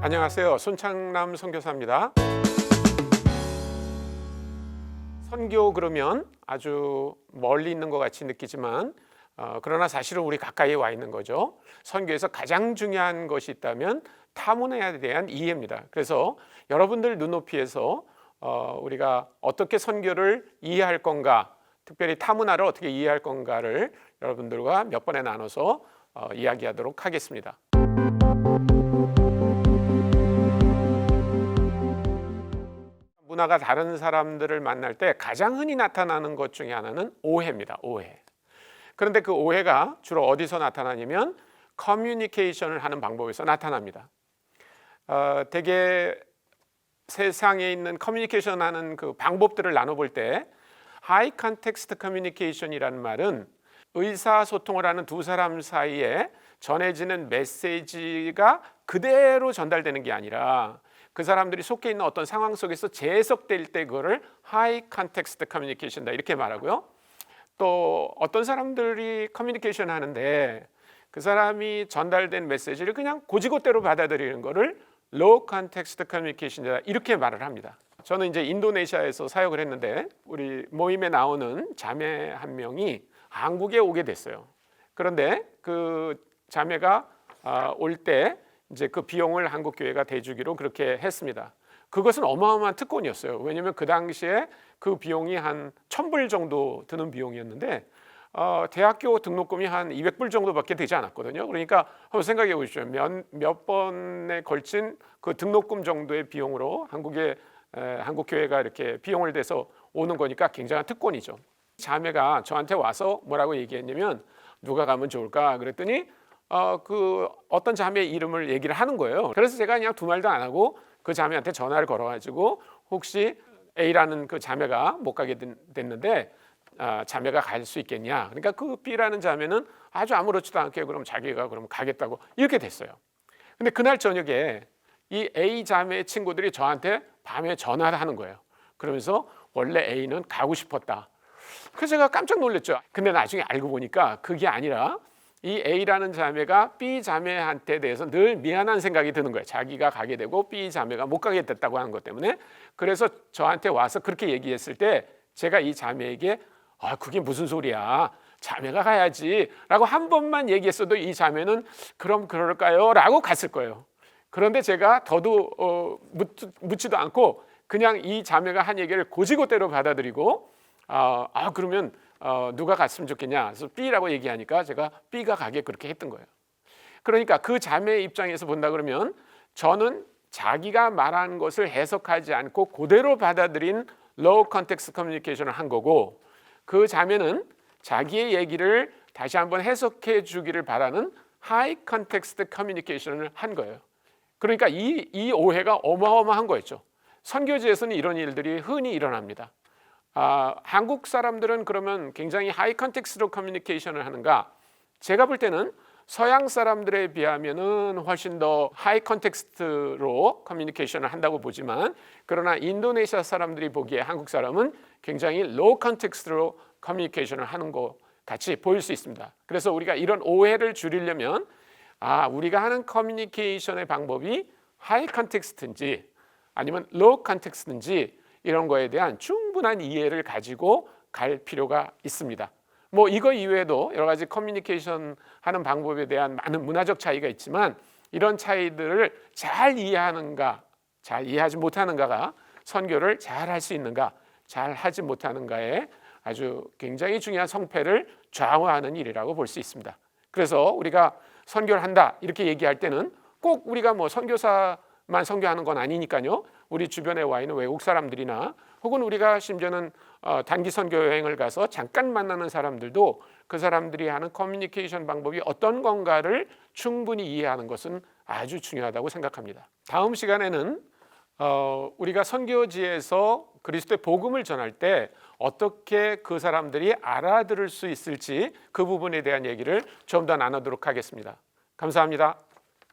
안녕하세요. 손창남 선교사입니다. 선교 그러면 아주 멀리 있는 것 같이 느끼지만 그러나 사실은 우리 가까이에 와 있는 거죠. 선교에서 가장 중요한 것이 있다면 타문에 대한 이해입니다. 그래서 여러분들 눈높이에서 우리가 어떻게 선교를 이해할 건가, 특별히 타문화를 어떻게 이해할 건가를 여러분들과 몇 번에 나눠서 이야기하도록 하겠습니다. 문화가 다른 사람들을 만날 때 가장 흔히 나타나는 것 중에 하나는 오해입니다. 오해. 그런데 그 오해가 주로 어디서 나타나냐면 커뮤니케이션을 하는 방법에서 나타납니다. 대개 세상에 있는 커뮤니케이션 하는 그 방법들을 나눠볼 때 하이 컨텍스트 커뮤니케이션이라는 말은 의사소통을 하는 두 사람 사이에 전해지는 메시지가 그대로 전달되는 게 아니라 그 사람들이 속해 있는 어떤 상황 속에서 재해석될 때 그거를 하이 컨텍스트 커뮤니케이션이다 이렇게 말하고요. 또 어떤 사람들이 커뮤니케이션 하는데 그 사람이 전달된 메시지를 그냥 고지고대로 받아들이는 거를 로우 컨텍스트 커뮤니케이션이다 이렇게 말을 합니다. 저는 이제 인도네시아에서 사역을 했는데 우리 모임에 나오는 자매 한 명이 한국에 오게 됐어요. 그런데 그 자매가 올 때 이제 그 비용을 한국 교회가 대주기로 그렇게 했습니다. 그것은 어마어마한 특권이었어요. 왜냐하면 그 당시에 그 비용이 한 1,000불 정도 드는 비용이었는데 대학교 등록금이 한 200불 정도밖에 되지 않았거든요. 그러니까 한번 생각해 보십시오. 몇 번에 걸친 그 등록금 정도의 비용으로 한국 교회가 이렇게 비용을 대서 오는 거니까 굉장한 특권이죠. 자매가 저한테 와서 뭐라고 얘기했냐면 누가 가면 좋을까 그랬더니 그 어떤 자매의 이름을 얘기를 하는 거예요. 그래서 제가 그냥 두 말도 안 하고 그 자매한테 전화를 걸어가지고 혹시 A라는 그 자매가 못 가게 됐는데 자매가 갈 수 있겠냐. 그러니까 그 B라는 자매는 아주 아무렇지도 않게 그럼 자기가 그럼 가겠다고 이렇게 됐어요. 근데 그날 저녁에 이 A 자매의 친구들이 저한테 밤에 전화를 하는 거예요. 그러면서 원래 A는 가고 싶었다. 그래서 제가 깜짝 놀랐죠. 근데 나중에 알고 보니까 그게 아니라 이 A라는 자매가 B 자매한테 대해서 늘 미안한 생각이 드는 거예요. 자기가 가게 되고 B 자매가 못 가게 됐다고 하는 것 때문에. 그래서 저한테 와서 그렇게 얘기했을 때 제가 이 자매에게 그게 무슨 소리야. 자매가 가야지 라고 한 번만 얘기했어도 이 자매는 그럼 그럴까요? 라고 갔을 거예요. 그런데 제가 더도 묻지도 않고 그냥 이 자매가 한 얘기를 고지고대로 받아들이고 그러면 누가 갔으면 좋겠냐. 그래서 B라고 얘기하니까 제가 B가 가게 그렇게 했던 거예요. 그러니까 그 자매의 입장에서 본다 그러면 저는 자기가 말한 것을 해석하지 않고 그대로 받아들인 low context communication을 한 거고 그 자매는 자기의 얘기를 다시 한번 해석해 주기를 바라는 high context communication을 한 거예요. 그러니까 이 오해가 어마어마한 거였죠. 선교지에서는 이런 일들이 흔히 일어납니다. 한국 사람들은 그러면 굉장히 하이 컨텍스트로 커뮤니케이션을 하는가? 제가 볼 때는 서양 사람들에 비하면은 훨씬 더 하이 컨텍스트로 커뮤니케이션을 한다고 보지만 그러나 인도네시아 사람들이 보기에 한국 사람은 굉장히 로우 컨텍스트로 커뮤니케이션을 하는 것 같이 보일 수 있습니다. 그래서 우리가 이런 오해를 줄이려면 우리가 하는 커뮤니케이션의 방법이 하이 컨텍스트인지 아니면 로우 컨텍스트인지 이런 거에 대한 충분한 이해를 가지고 갈 필요가 있습니다. 뭐 이거 이외에도 여러 가지 커뮤니케이션 하는 방법에 대한 많은 문화적 차이가 있지만 이런 차이들을 잘 이해하는가, 잘 이해하지 못하는가가 선교를 잘 할 수 있는가, 잘 하지 못하는가에 아주 굉장히 중요한 성패를 좌우하는 일이라고 볼 수 있습니다. 그래서 우리가 선교를 한다 이렇게 얘기할 때는 꼭 우리가 뭐 선교사만 선교하는 건 아니니까요. 우리 주변에 와 있는 외국 사람들이나 혹은 우리가 심지어는 단기 선교 여행을 가서 잠깐 만나는 사람들도 그 사람들이 하는 커뮤니케이션 방법이 어떤 건가를 충분히 이해하는 것은 아주 중요하다고 생각합니다. 다음 시간에는 우리가 선교지에서 그리스도의 복음을 전할 때 어떻게 그 사람들이 알아들을 수 있을지 그 부분에 대한 얘기를 좀 더 나누도록 하겠습니다. 감사합니다.